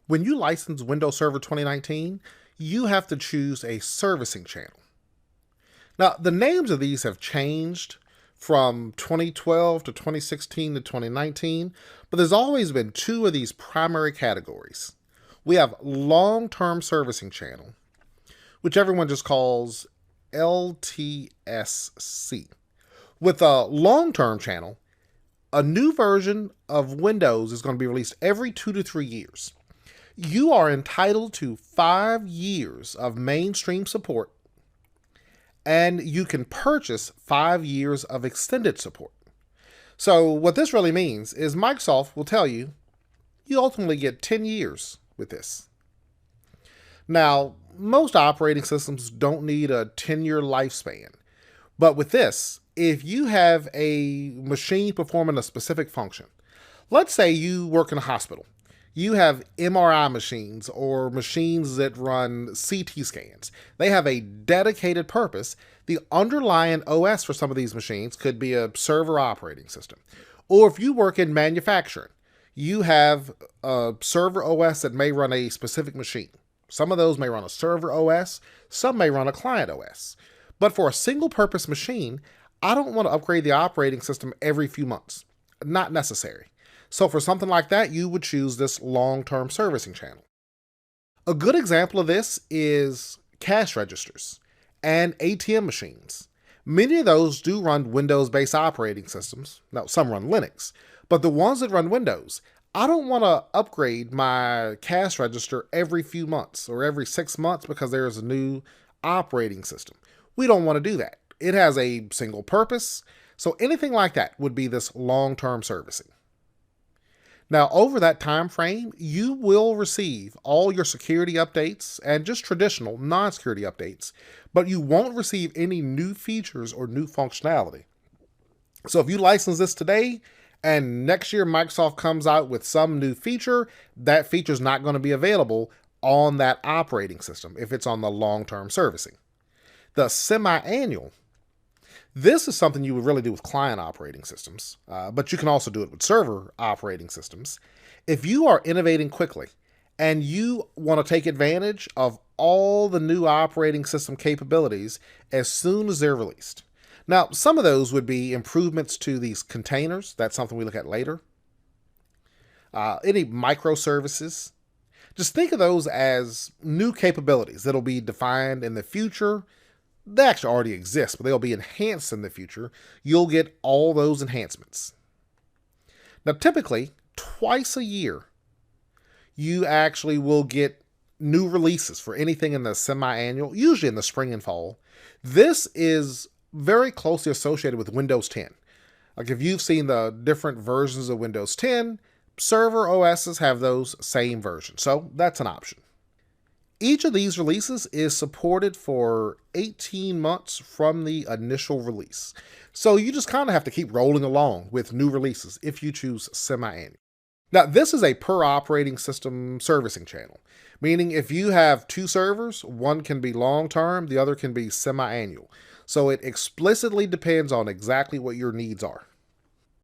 When you license Windows Server 2019, you have to choose a servicing channel. Now, the names of these have changed from 2012 to 2016 to 2019, but there's always been two of these primary categories. We have long-term servicing channel, which everyone just calls LTSC. With a long-term channel, a new version of Windows is going to be released every 2 to 3 years. You are entitled to 5 years of mainstream support, and you can purchase 5 years of extended support. So what this really means is Microsoft will tell you, you ultimately get 10 years with this. Now, most operating systems don't need a 10-year lifespan, but with this, if you have a machine performing a specific function, let's say you work in a hospital, you have MRI machines or machines that run CT scans. They have a dedicated purpose. The underlying OS for some of these machines could be a server operating system. Or if you work in manufacturing, you have a server OS that may run a specific machine. Some of those may run a server OS, some may run a client OS. But for a single purpose machine, I don't want to upgrade the operating system every few months. Not necessary. So for something like that, you would choose this long-term servicing channel. A good example of this is cash registers and ATM machines. Many of those do run Windows-based operating systems. Now, some run Linux, but the ones that run Windows, I don't want to upgrade my cash register every few months or every 6 months because there's a new operating system. We don't want to do that. It has a single purpose, so anything like that would be this long-term servicing. Now, over that time frame, you will receive all your security updates and just traditional non-security updates, but you won't receive any new features or new functionality. So if you license this today and next year Microsoft comes out with some new feature, that feature is not going to be available on that operating system if it's on the long-term servicing. The semi-annual, this is something you would really do with client operating systems, but you can also do it with server operating systems. If you are innovating quickly and you want to take advantage of all the new operating system capabilities as soon as they're released. Now, some of those would be improvements to these containers. That's something we look at later. Any microservices. Just think of those as new capabilities that'll be defined in the future. They actually already exist, but they'll be enhanced in the future. You'll get all those enhancements. Now, typically, twice a year, you actually will get new releases for anything in the semi-annual, usually in the spring and fall. This is very closely associated with Windows 10. Like if you've seen the different versions of Windows 10, server OSs have those same versions. So that's an option. Each of these releases is supported for 18 months from the initial release. So you just kind of have to keep rolling along with new releases if you choose semi-annual. Now, this is a per operating system servicing channel, meaning if you have two servers, one can be long-term, the other can be semi-annual. So it explicitly depends on exactly what your needs are.